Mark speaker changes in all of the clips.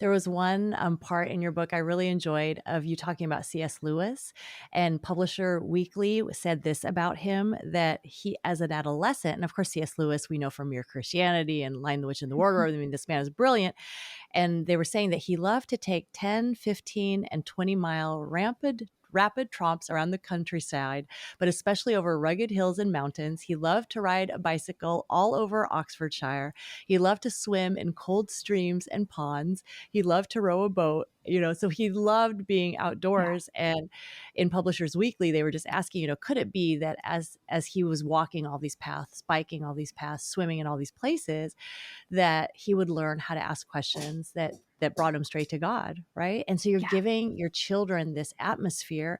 Speaker 1: There was one part in your book I really enjoyed of you talking about C.S. Lewis, and Publisher Weekly said this about him, that he, as an adolescent, and of course C.S. Lewis we know from Mere Christianity and Lion, the Witch, and the Wardrobe. I mean, this man is brilliant. And they were saying that he loved to take 10, 15, and 20-mile rapid tromps around the countryside, but especially over rugged hills and mountains. He loved to ride a bicycle all over Oxfordshire. He loved to swim in cold streams and ponds. He loved to row a boat, so he loved being
Speaker 2: Yeah.
Speaker 1: outdoors. And in Publishers Weekly, they were just asking, could it be that as he was walking all these paths, biking all these paths, swimming in all these places, that he would learn how to ask questions that brought him straight to God, right? And so you're
Speaker 2: Yeah.
Speaker 1: giving your children this atmosphere.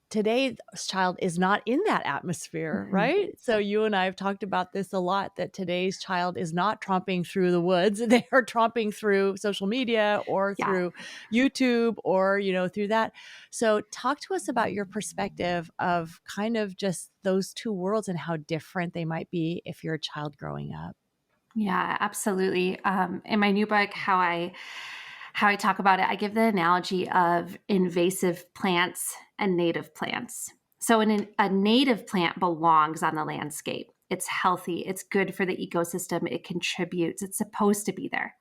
Speaker 1: Today's child is not in that atmosphere,
Speaker 2: Mhm.
Speaker 1: right? So you and I have talked about this a lot, that today's child is not tromping through the woods. They are tromping through social media or
Speaker 2: Yeah.
Speaker 1: through YouTube or, through that. So talk to us about your perspective of kind of just those two worlds and how different they might be if you're a child growing up.
Speaker 2: Yeah, absolutely. In my new book, how I talk about it, I give the analogy of invasive plants and native plants. So, a native plant belongs on the landscape. It's healthy. It's good for the ecosystem. It contributes. It's supposed to be there.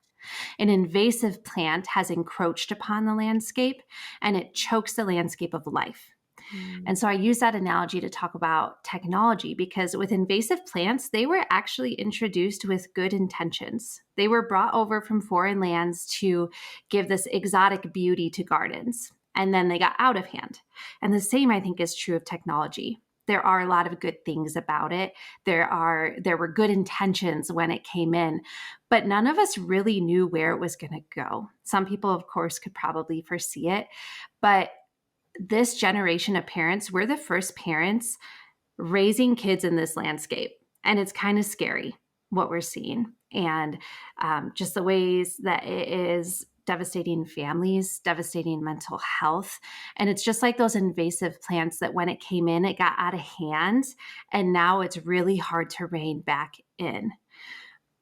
Speaker 2: An invasive plant has encroached upon the landscape, and it chokes the landscape of life.
Speaker 1: Mm.
Speaker 2: And so I use that analogy to talk about technology, because with invasive plants, they were actually introduced with good intentions. They were brought over from foreign lands to give this exotic beauty to gardens, and then they got out of hand. And the same, I think, is true of technology. There are a lot of good things about it. There were good intentions when it came in, but none of us really knew where it was going to go. Some people, of course, could probably foresee it, but this generation of parents, we're the first parents raising kids in this landscape. And it's kind of scary what we're seeing. And just the ways that it is devastating families, devastating mental health. And it's just like those invasive plants that when it came in, it got out of hand. And now it's really hard to rein back in.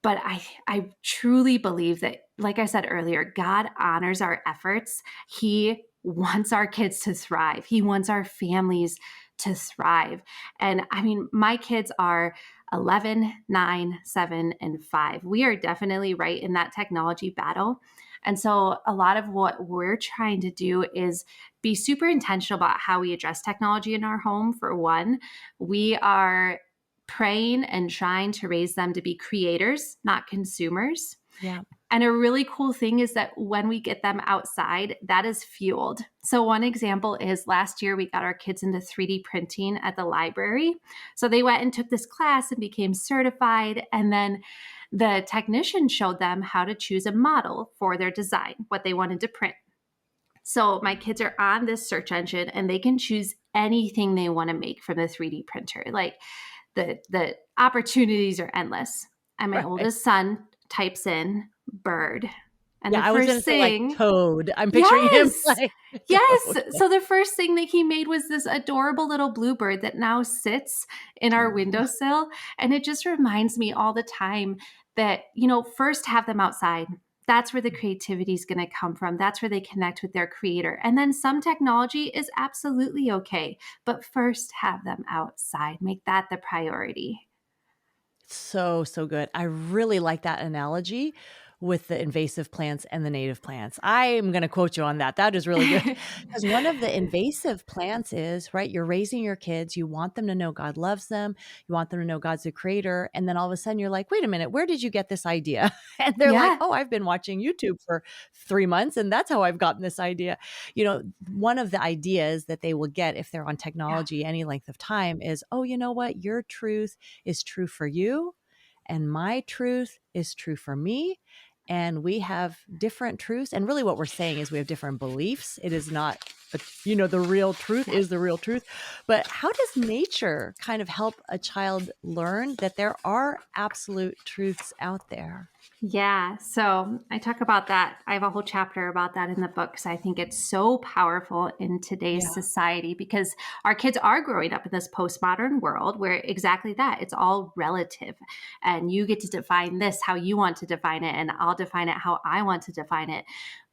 Speaker 2: But I truly believe that, like I said earlier, God honors our efforts. He wants our kids to thrive. He wants our families to thrive. And I mean, my kids are 11, 9, 7, and 5. We are definitely right in that technology battle. And so a lot of what we're trying to do is be super intentional about how we address technology in our home. For one, we are praying and trying to raise them to be creators, not consumers.
Speaker 1: Yeah.
Speaker 2: And a really cool thing is that when we get them outside, that is fueled. So one example is last year we got our kids into 3D printing at the library. So they went and took this class and became certified. And then the technician showed them how to choose a model for their design, what they wanted to print. So my kids are on this search engine and they can choose anything they want to make from the 3D printer. Like the opportunities are endless. And my
Speaker 1: Right.
Speaker 2: oldest son types in bird. And
Speaker 1: Yeah,
Speaker 2: the
Speaker 1: I was gonna
Speaker 2: first
Speaker 1: say, like,
Speaker 2: thing,
Speaker 1: toad. I'm picturing him
Speaker 2: yes,
Speaker 1: like
Speaker 2: yes.
Speaker 1: toad.
Speaker 2: So the first thing that he made was this adorable little bluebird that now sits in our
Speaker 1: Aw.
Speaker 2: windowsill. And it just reminds me all the time that, first have them outside. That's where the creativity is going to come from. That's where they connect with their creator. And then some technology is absolutely okay. But first, have them outside. Make that the priority.
Speaker 1: So, so good. I really like that analogy with the invasive plants and the native plants. I am going to quote you on that. That is really good. Because one of the invasive plants is, right, you're raising your kids. You want them to know God loves them. You want them to know God's the creator. And then all of a sudden you're like, wait a minute, where did you get this idea? And they're like,
Speaker 2: Yeah.
Speaker 1: oh, I've been watching YouTube for 3 months. And that's how I've gotten this idea. One of the ideas that they will get if they're on
Speaker 2: Yeah.
Speaker 1: technology any length of time is, oh, you know what? Your truth is true for you, and my truth is true for me. And we have different truths. And really what we're saying is we have different beliefs. It is not the real truth is the real truth. But how does nature kind of help a child learn that there are absolute truths out there?
Speaker 2: Yeah, so I talk about that. I have a whole chapter about that in the book because I think it's so powerful in today's
Speaker 1: Yeah.
Speaker 2: society because our kids are growing up in this postmodern world where exactly that it's all relative. And you get to define this how you want to define it, and I'll define it how I want to define it.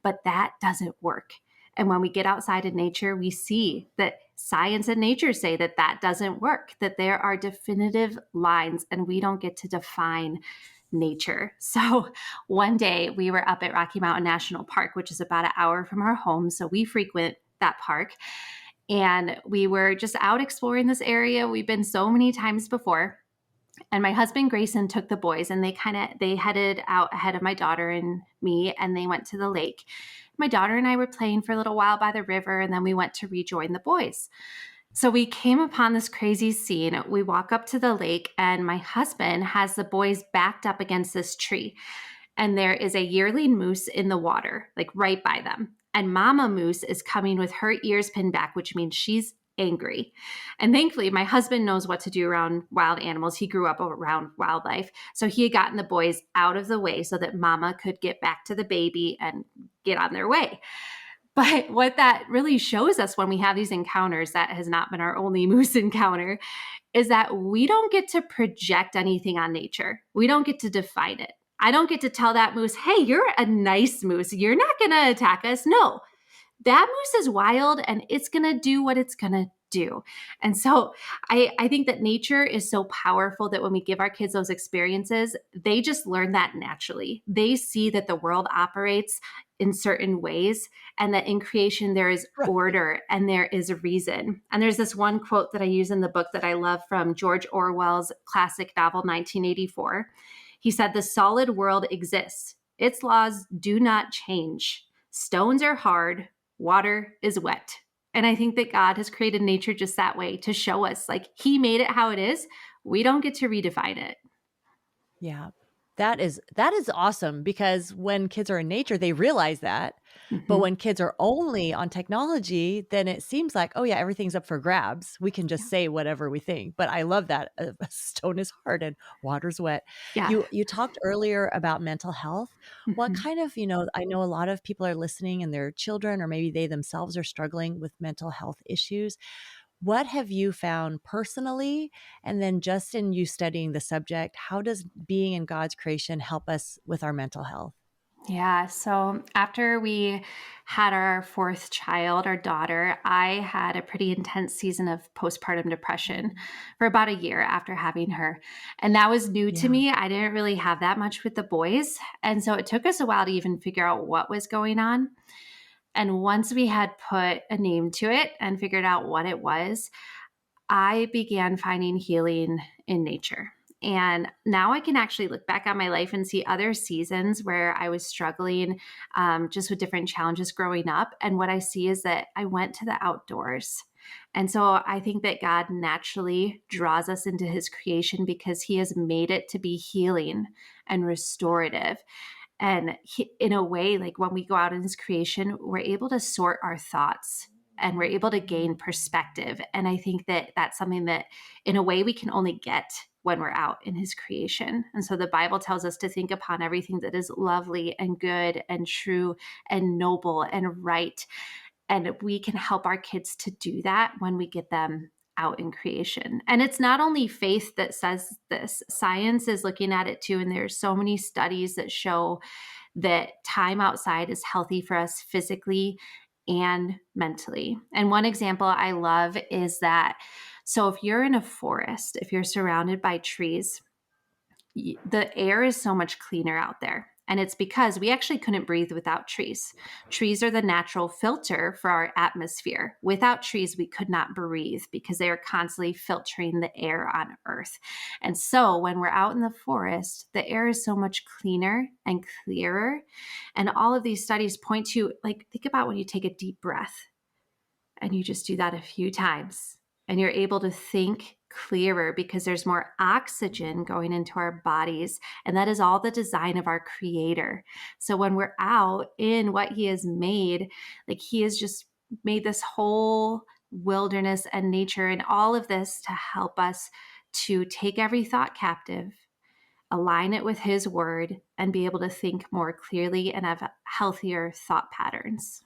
Speaker 2: But that doesn't work. And when we get outside in nature, we see that science and nature say that that doesn't work, that there are definitive lines, and we don't get to define nature. So one day we were up at Rocky Mountain National Park, which is about an hour from our home. So we frequent that park. And we were just out exploring this area. We've been so many times before. And my husband Grayson took the boys and they headed out ahead of my daughter and me, and they went to the lake. My daughter and I were playing for a little while by the river, and then we went to rejoin the boys. So we came upon this crazy scene. We walk up to the lake, and my husband has the boys backed up against this tree. And there is a yearling moose in the water, like right by them. And Mama Moose is coming with her ears pinned back, which means she's angry. And thankfully, my husband knows what to do around wild animals. He grew up around wildlife. So he had gotten the boys out of the way so that Mama could get back to the baby and get on their way. But what that really shows us when we have these encounters, that has not been our only moose encounter, is that we don't get to project anything on nature. We don't get to define it. I don't get to tell that moose, hey, you're a nice moose. You're not going to attack us. No, that moose is wild and it's going to do what it's going to do. And so I think that nature is so powerful that when we give our kids those experiences, they just learn that naturally. They see that the world operates in certain ways and that in creation there is
Speaker 1: Right.
Speaker 2: order and there is a reason. And there's this one quote that I use in the book that I love from George Orwell's classic novel, 1984. He said, "The solid world exists. Its laws do not change. Stones are hard, water is wet." And I think that God has created nature just that way to show us, like, He made it how it is. We don't get to redefine it.
Speaker 1: Yeah. That is awesome because when kids are in nature, they realize that. But
Speaker 2: Mhm.
Speaker 1: when kids are only on technology, then it seems like, "Oh, yeah, everything's up for grabs. We can just
Speaker 2: Yeah.
Speaker 1: say whatever we think." But I love that, "A stone is hard and water's wet."
Speaker 2: Yeah.
Speaker 1: You talked earlier about mental health. What
Speaker 2: Mhm.
Speaker 1: kind of I know a lot of people are listening and their children or maybe they themselves are struggling with mental health issues. What have you found personally? And then just in you studying the subject, how does being in God's creation help us with our mental health?
Speaker 2: Yeah. So after we had our fourth child, our daughter, I had a pretty intense season of postpartum depression for about a year after having her. And that was new to
Speaker 1: Yeah.
Speaker 2: me. I didn't really have that much with the boys. And so it took us a while to even figure out what was going on. And once we had put a name to it and figured out what it was, I began finding healing in nature. And now I can actually look back on my life and see other seasons where I was struggling just with different challenges growing up. And what I see is that I went to the outdoors. And so I think that God naturally draws us into his creation because he has made it to be healing and restorative. And in a way, like when we go out in his creation, we're able to sort our thoughts and we're able to gain perspective. And I think that that's something that, in a way, we can only get when we're out in his creation. And so the Bible tells us to think upon everything that is lovely and good and true and noble and right. And we can help our kids to do that when we get them out in creation. And it's not only faith that says this, science is looking at it too. And there's so many studies that show that time outside is healthy for us physically and mentally. And one example I love is that so if you're in a forest, if you're surrounded by trees, the air is so much cleaner out there. And it's because we actually couldn't breathe without trees. Trees are the natural filter for our atmosphere. Without trees, we could not breathe because they are constantly filtering the air on Earth. And so when we're out in the forest, the air is so much cleaner and clearer. And all of these studies point to, like, think about when you take a deep breath and you just do that a few times and you're able to think clearer because there's more oxygen going into our bodies. And that is all the design of our creator. So when we're out in what he has made, like he has just made this whole wilderness and nature and all of this to help us to take every thought captive, align it with his word, and be able to think more clearly and have healthier thought patterns.